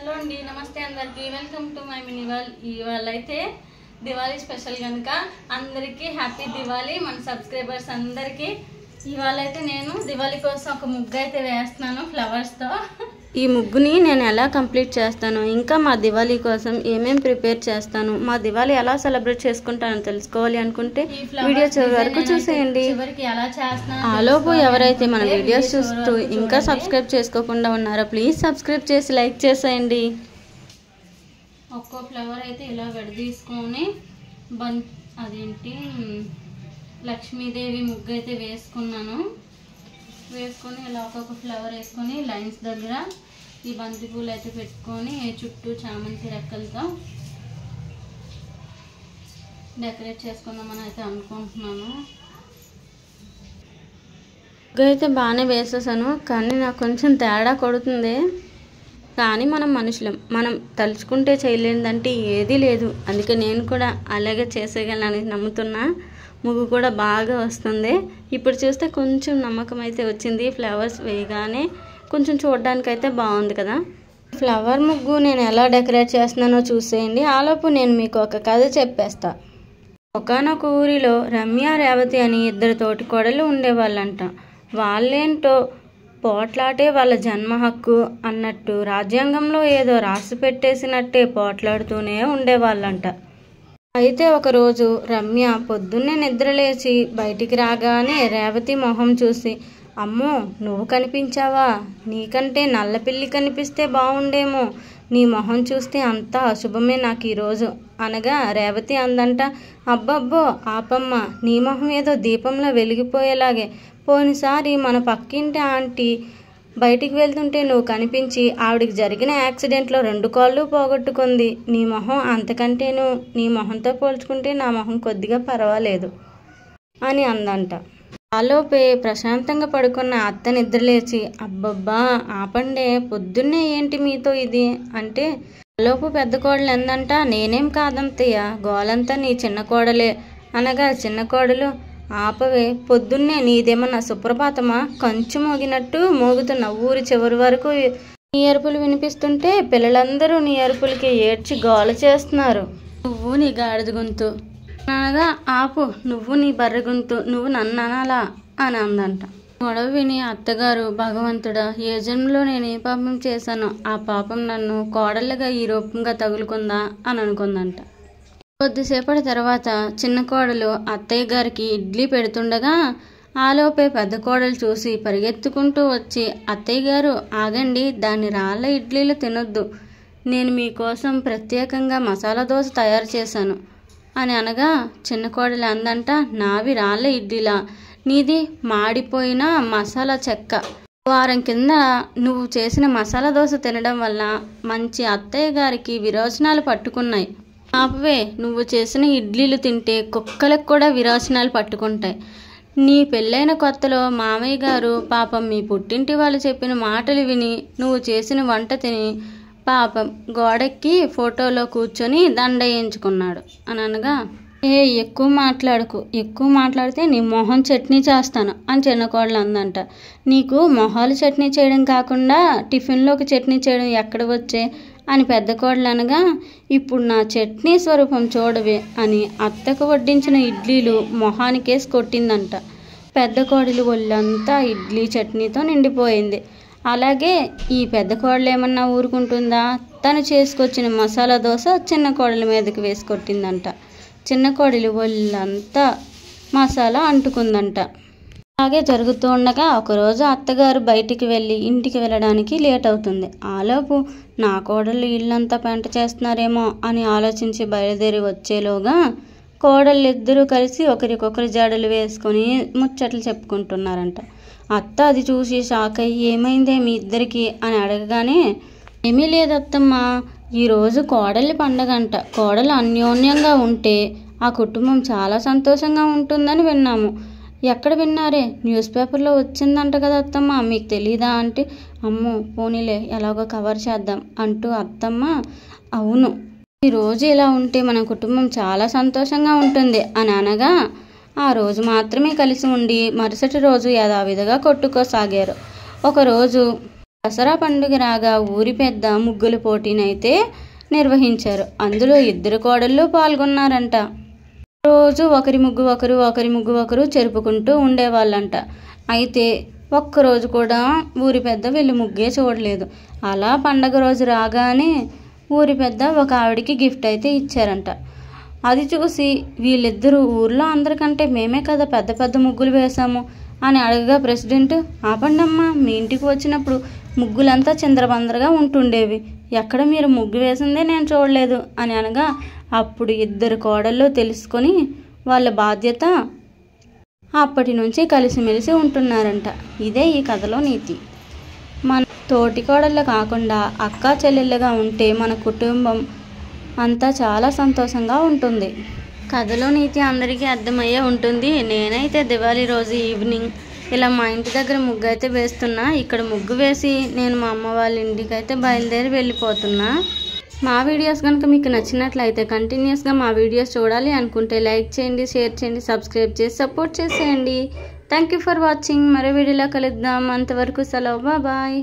Hello అండి, నమస్తే అందరికి. Welcome to my mini world. ఇవాళ అయితే దివాళీ స్పెషల్ కనుక అందరికీ హ్యాపీ దివాళీ. మన సబ్స్క్రైబర్స్ అందరికీ ఇవాళ అయితే నేను దివాళీ కోసం ఒక ముగ్గు అయితే వేస్తున్నాను ఫ్లవర్స్తో. ఈ ముగ్గుని నేను ఎలా కంప్లీట్ చేస్తాను, ఇంకా మా దివాళీ కోసం ఏమేమి ప్రిపేర్ చేస్తాను, మా దివాళీ ఎలా సెలబ్రేట్ చేసుకుంటానో తెలుసుకోవాలి అనుకుంటే వీడియో చివరి వరకు చూసేయండి. ఆలోపు ఎవరైతే మన వీడియోస్ చూస్తూ ఇంకా సబ్స్క్రైబ్ చేసుకోకుండా ఉన్నారో ప్లీజ్ సబ్స్క్రైబ్ చేసి లైక్ చేసేయండి. ఒక్కో ఫ్లవర్ అయితే ఇలా విడదీసుకొని అదేంటి లక్ష్మీదేవి ముగ్గు అయితే వేసుకున్నాను. వేసుకొని ఇలా ఒక్కొక్క ఫ్లవర్ వేసుకొని లైన్స్ దగ్గర ఈ బంతి పూలు అయితే పెట్టుకొని చుట్టూ చామంతి రెక్కలతో డెకరేట్ చేసుకుందామని అయితే అనుకుంటున్నాను. ముగ్గు అయితే బాగానే వేసేసాను, కానీ నాకు కొంచెం తేడా కొడుతుంది. కానీ మనం మనుషులం, మనం తలుచుకుంటే చేయలేదంటే ఏదీ లేదు. అందుకే నేను కూడా అలాగే చేసేయగలని నమ్ముతున్నా. ముగ్గు కూడా బాగా వస్తుంది. ఇప్పుడు చూస్తే కొంచెం నమ్మకం అయితే వచ్చింది. ఫ్లవర్స్ వేయగానే కొంచెం చూడడానికి అయితే బాగుంది కదా. ఫ్లవర్ ముగ్గు నేను ఎలా డెకరేట్ చేస్తున్నానో చూసేయండి. ఆలోపు నేను మీకు ఒక కథ చెప్పేస్తా. ఒకానొక ఊరిలో రమ్య, రేవతి అని ఇద్దరు తోటికోడలు ఉండేవాళ్ళంట. వాళ్ళేంటో పోట్లాటే వాళ్ళ జన్మ హక్కు అన్నట్టు రాజ్యాంగంలో ఏదో రాసి పెట్టేసినట్టే పోట్లాడుతూనే ఉండేవాళ్ళంట. అయితే ఒకరోజు రమ్య పొద్దున్నే నిద్రలేచి బయటికి రాగానే రేవతి మొహం చూసి, అమ్మో నువ్వు కనిపించావా, నీకంటే నల్లపిల్లి కనిపిస్తే బాగుండేమో, నీ మొహం చూస్తే అంతా అశుభమే నాకు ఈరోజు అనగా రేవతి అందంట, అబ్బబ్బో ఆపమ్మ, నీ మొహం ఏదో దీపంలో వెలిగిపోయేలాగే. పోయినసారి మన పక్కింటి ఆంటీ బయటికి వెళ్తుంటే నువ్వు కనిపించి ఆవిడికి జరిగిన యాక్సిడెంట్లో 2 కాళ్ళు పోగొట్టుకుంది. నీ మొహం అంతకంటేను, నీ మొహంతో పోల్చుకుంటే నా మొహం కొద్దిగా పర్వాలేదు అని అందంట. ఆలోపే ప్రశాంతంగా పడుకున్న అత్త నిద్రలేచి, అబ్బబ్బా ఆపండే, పొద్దున్నే ఏంటి మీతో ఇది అంటే, ఆలోపు పెద్ద కోడలు ఎందంట, నేనేం కాదంతయ్య, గోలంతా నీ చిన్న కోడలే అనగా చిన్న కోడలు, ఆపవే, పొద్దున్నే నీదేమన్నా సుప్రభాతమా, కంచు మోగినట్టు మోగుతున్న ఊరి చివరి వరకు నీ అరుపులు వినిపిస్తుంటే పిల్లలందరూ నీ అరుపులకి ఏడ్చి గోల చేస్తున్నారు. నువ్వు నీ గాడిద గొంతు అనగా, ఆపు, నువ్వు నీ బర్రె గొంతు, నువ్వు నన్ను అనాలా అని అందంట. గొడవ విని అత్తగారు, భగవంతుడా, ఏ జన్మలో నేను ఏ పాపం చేశానో ఆ పాపం నన్ను కోడళ్ళగా ఈ రూపంగా తగులుకుందా అని అనుకుందంట. కొద్దిసేపటి తర్వాత చిన్న కోడలు అత్తయ్య గారికి ఇడ్లీ పెడుతుండగా ఆలోపే పెద్ద కోడలు చూసి పరిగెత్తుకుంటూ వచ్చి, అత్తయ్య గారు ఆగండి, దాన్ని రాళ్ళ ఇడ్లీలు తినొద్దు, నేను మీకోసం ప్రత్యేకంగా మసాలా దోశ తయారు చేశాను అని అనగా చిన్న కోడలు అందంట, నావి రాళ్ళ ఇడ్లీలా, నీది మాడిపోయిన మసాలా చెక్క. వారం కింద నువ్వు చేసిన మసాలా దోశ తినడం వల్ల మంచి అత్తయ్య గారికి విరోచనాలు పట్టుకున్నాయి. ఆపవే, నువ్వు చేసిన ఇడ్లీలు తింటే కుక్కలకు కూడా విరోచనాలు పట్టుకుంటాయి. నీ పెళ్ళైన కొత్తలో మామయ్య గారు పాపం మీ పుట్టింటి వాళ్ళు చెప్పిన మాటలు విని నువ్వు చేసిన వంట తిని పాపం గోడెక్కి ఫోటోలో కూర్చొని దండ వేయించుకున్నాడు అని అనగా, ఎక్కువ మాట్లాడుకు, ఎక్కువ మాట్లాడితే నీ మొహం చట్నీ చేస్తాను అని చిన్న కోడలు అందంట. నీకు మొహాలు చట్నీ చేయడం కాకుండా టిఫిన్లోకి చట్నీ చేయడం ఎక్కడ వచ్చే అని పెద్ద కోడలు అనగా, ఇప్పుడు నా చట్నీ స్వరూపం చూడవే అని అత్తకు వడ్డించిన ఇడ్లీలు మొహానికేసి కొట్టిందంట. పెద్ద కోడలు ఒళ్ళంతా ఇడ్లీ చట్నీతో నిండిపోయింది. అలాగే ఈ పెద్ద కోడలు ఏమన్నా ఊరుకుంటుందా, తను చేసుకొచ్చిన మసాలా దోశ చిన్న కోడల మీదకి వేసి కొట్టిందంట. చిన్న కోడలు ఒళ్ళంతా మసాలా అంటుకుందంట. అలాగే జరుగుతూ ఉండగా ఒకరోజు అత్తగారు బయటికి వెళ్ళి ఇంటికి వెళ్ళడానికి లేట్ అవుతుంది. ఆలోపు నా కోడళ్ళు ఇల్లంతా పెంట చేస్తున్నారేమో అని ఆలోచించి బయలుదేరి వచ్చేలోగా కోడళ్ళు ఇద్దరూ కలిసి ఒకరికొకరు జడలు వేసుకొని ముచ్చట్లు చెప్పుకుంటున్నారంట. అత్త అది చూసి షాక్ అయ్యి, ఏమైందే మీ ఇద్దరికి అని అడగగానే, ఏమీ లేదత్తమ్మ, ఈరోజు కోడలి పండగంట, కోడలు అన్యోన్యంగా ఉంటే ఆ కుటుంబం చాలా సంతోషంగా ఉంటుందని విన్నాము. ఎక్కడ విన్నారే, న్యూస్ పేపర్లో వచ్చిందంట కదా అత్తమ్మ, మీకు తెలీదా అంటే, అమ్మో పోనీలే ఎలాగో కవర్ చేద్దాం అంటూ అత్తమ్మ, అవును ఈరోజు ఇలా ఉంటే మన కుటుంబం చాలా సంతోషంగా ఉంటుంది అని అనగా ఆ రోజు మాత్రమే కలిసి ఉండి మరుసటి రోజు యథావిధిగా కొట్టుకోసాగారు. ఒకరోజు దసరా పండుగ రాగా ఊరి పెద్ద ముగ్గుల పోటీనైతే నిర్వహించారు. అందులో 2 కోడళ్ళు పాల్గొన్నారంట. రోజు ఒకరి ముగ్గు ఒకరు చెరుపుకుంటూ ఉండేవాళ్ళంట. అయితే ఒక్కరోజు కూడా ఊరి పెద్ద వీళ్ళు ముగ్గే చూడలేదు. అలా పండగ రోజు రాగానే ఊరి పెద్ద ఒక ఆవిడికి గిఫ్ట్ అయితే ఇచ్చారంట. అది చూసి వీళ్ళిద్దరూ ఊర్లో అందరికంటే మేమే కదా పెద్ద పెద్ద ముగ్గులు వేసాము అని అడగగా ప్రెసిడెంట్, ఆపండమ్మా, మీ ఇంటికి వచ్చినప్పుడు ముగ్గులంతా చిందరబందరగా ఉంటుండేవి, ఎక్కడ మీరు ముగ్గు వేసిందే నేను చూడలేదు అని అనగా అప్పుడు 2 కోడళ్ళు తెలుసుకొని వాళ్ళ బాధ్యత అప్పటి నుంచి కలిసిమెలిసి ఉంటున్నారంట. ఇదే ఈ కథలో నీతి. మన తోటి కోడళ్ళు కాకుండా అక్కా చెల్లెళ్ళుగా ఉంటే మన కుటుంబం అంతా చాలా సంతోషంగా ఉంటుంది. కథలో నీతి అందరికీ అర్థమయ్యే ఉంటుంది. నేనైతే దివాళీ రోజు ఈవినింగ్ ఇలా మా ఇంటి దగ్గర ముగ్గు అయితే వేస్తున్నా. ఇక్కడ ముగ్గు వేసి నేను మా అమ్మ వాళ్ళ ఇంటికి అయితే బయలుదేరి వెళ్ళిపోతున్నా. మా వీడియోస్ కనుక మీకు నచ్చినట్లయితే కంటిన్యూస్గా మా వీడియోస్ చూడాలి అనుకుంటే లైక్ చేయండి, షేర్ చేయండి, సబ్స్క్రైబ్ చేసి సపోర్ట్ చేసేయండి. Thank you for watching. మరో వీడియోలో కలుద్దాం. అంతవరకు సెలవు. బాయ్.